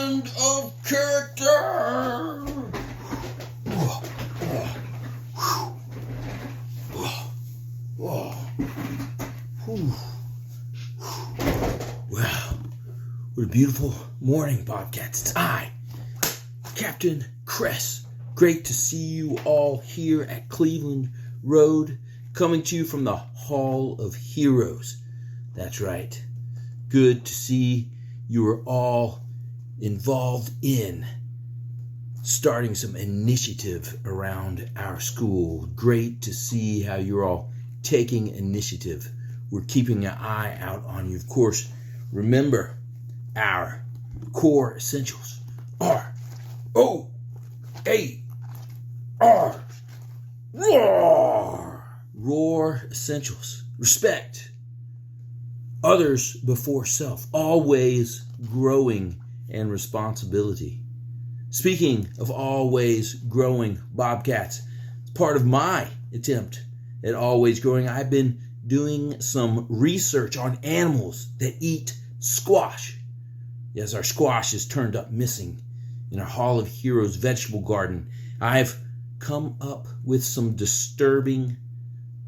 and of character. Wow, what a beautiful morning, Bobcats. It's I, Captain Cress. Great to see you all here at Cleveland Road, coming to you from the Hall of Heroes. That's right. Good to see you are all involved in starting some initiative around our school. Great to see how you're all taking initiative. We're keeping an eye out on you. Of course, remember, our core essentials are ROAR. Roar! Roar essentials. Respect. Others before self. Always growing and responsibility. Speaking of always growing, Bobcats, it's part of my attempt at always growing. I've been doing some research on animals that eat squash. Yes, our squash is turned up missing in our Hall of Heroes vegetable garden. I've come up with some disturbing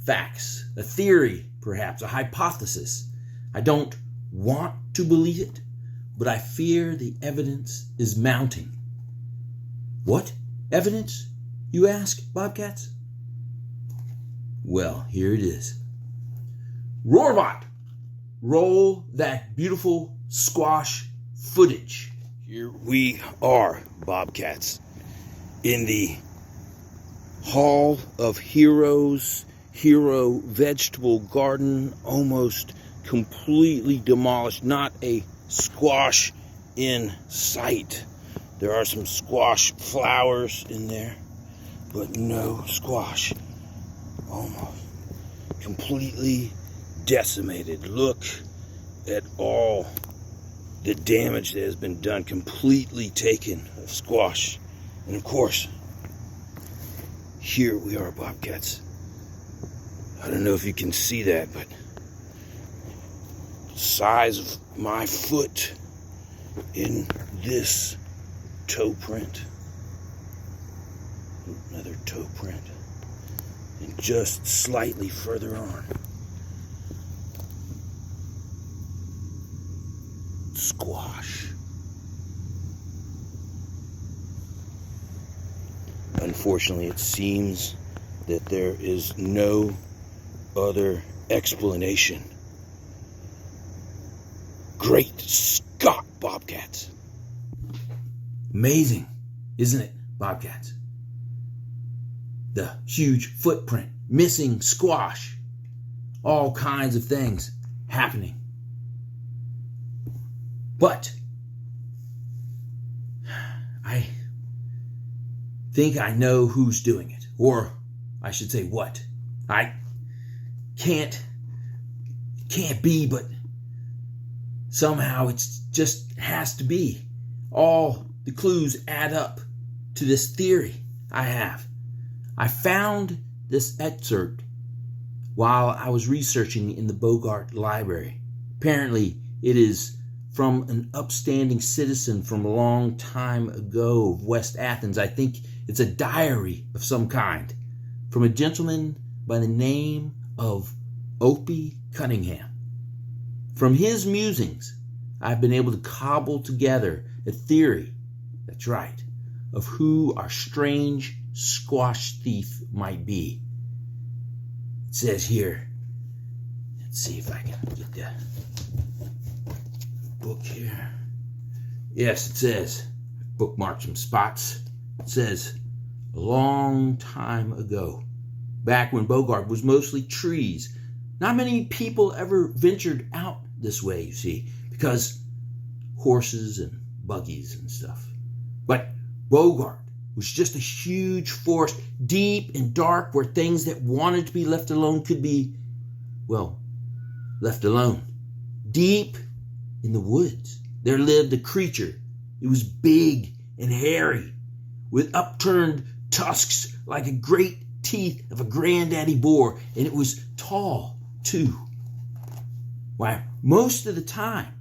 facts, a theory, perhaps, a hypothesis. I don't want to believe it, but I fear the evidence is mounting. What evidence, you ask, Bobcats? Well, here it is. Roarbot, roll that beautiful squash footage. Here we are, Bobcats, in the Hall of Heroes, Hero Vegetable Garden, almost completely demolished. Not a squash in sight. There are some squash flowers in there, but no squash. Almost completely decimated. Look at all the damage that has been done. Completely taken of squash. And of course, here we are, Bobcats. I don't know if you can see that, but the size of my foot in this toe print. Another toe print. And just slightly further on, squash. Unfortunately, it seems that there is no other explanation. Great Scott, Bobcats. Amazing, isn't it, Bobcats? The huge footprint, missing squash, all kinds of things happening. But I think I know who's doing it, or I should say what. I can't be, but somehow it just has to be. All the clues add up to this theory I have. I found this excerpt while I was researching in the Bogart Library. Apparently, it is from an upstanding citizen from a long time ago of West Athens. I think it's a diary of some kind from a gentleman by the name of Opie Cunningham. From his musings, I've been able to cobble together a theory, that's right, of who our strange squash thief might be. It says here, let's see if I can get the book here. Yes, it says, bookmark some spots. It says, a long time ago, back when Bogart was mostly trees, not many people ever ventured out this way, you see, because horses and buggies and stuff. But Bogart was just a huge forest, deep and dark, where things that wanted to be left alone could be, well, left alone. Deep in the woods, there lived a creature. It was big and hairy, with upturned tusks like a great teeth of a granddaddy boar, and it was tall, too. Why, most of the time,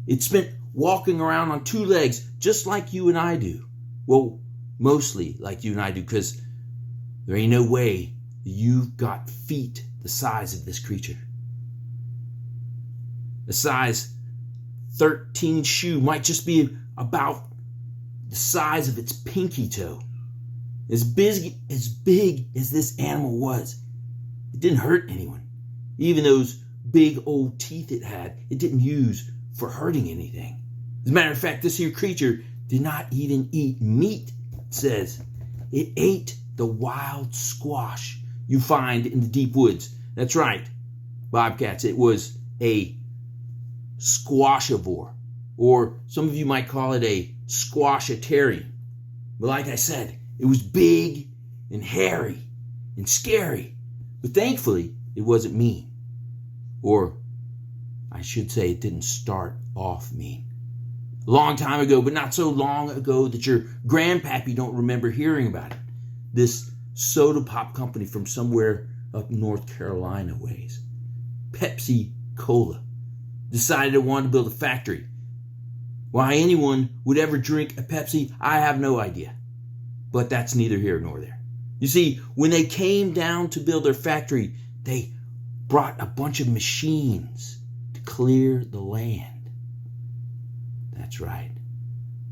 it spent walking around on two legs, just like you and I do. Well, mostly like you and I do, because there ain't no way you've got feet the size of this creature. The size 13 shoe might just be about the size of its pinky toe. As big as this animal was, it didn't hurt anyone. Even those big old teeth it had, it didn't use for hurting anything. As a matter of fact, this here creature did not even eat meat, it says. It ate the wild squash you find in the deep woods. That's right, Bobcats, it was a squashivore, or some of you might call it a squashitarian. But like I said, it was big and hairy and scary. But thankfully, it wasn't mean. Or I should say it didn't start off mean. A long time ago, but not so long ago that your grandpappy don't remember hearing about it. This soda pop company from somewhere up North Carolina ways, Pepsi Cola, decided it wanted to build a factory. Why anyone would ever drink a Pepsi, I have no idea. But that's neither here nor there. You see, when they came down to build their factory, they brought a bunch of machines to clear the land. That's right.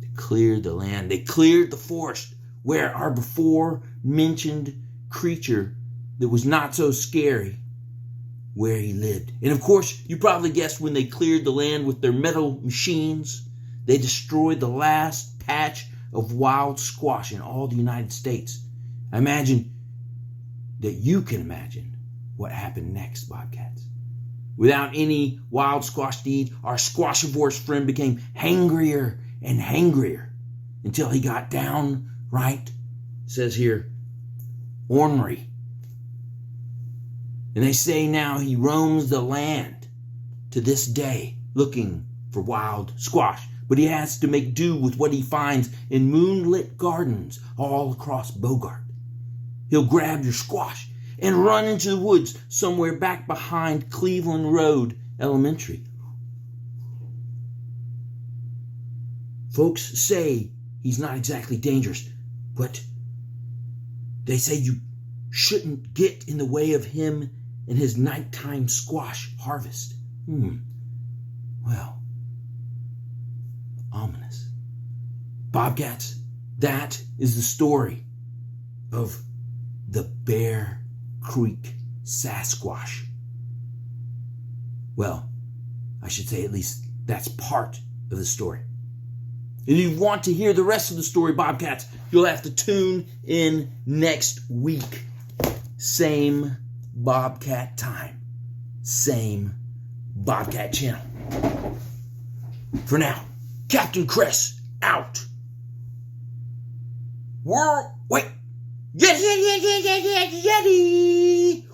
To clear the land. They cleared the forest where our before mentioned creature that was not so scary, where he lived. And of course, you probably guessed when they cleared the land with their metal machines, they destroyed the last patch of wild squash in all the United States. I imagine that you can imagine what happened next, Bobcats. Without any wild squash to eat, our squashivore's friend became hangrier and hangrier until he got downright, says here, ornery. And they say now he roams the land to this day looking for wild squash. But he has to make do with what he finds in moonlit gardens all across Bogart. He'll grab your squash and run into the woods somewhere back behind Cleveland Road Elementary. Folks say he's not exactly dangerous, but they say you shouldn't get in the way of him and his nighttime squash harvest. Well, ominous. Bobcats, that is the story of the Bear Creek Sasquatch. Well, I should say at least that's part of the story. And if you want to hear the rest of the story, Bobcats, you'll have to tune in next week. Same Bobcat time. Same Bobcat channel. For now, Captain Chris out. Wait. Yeti!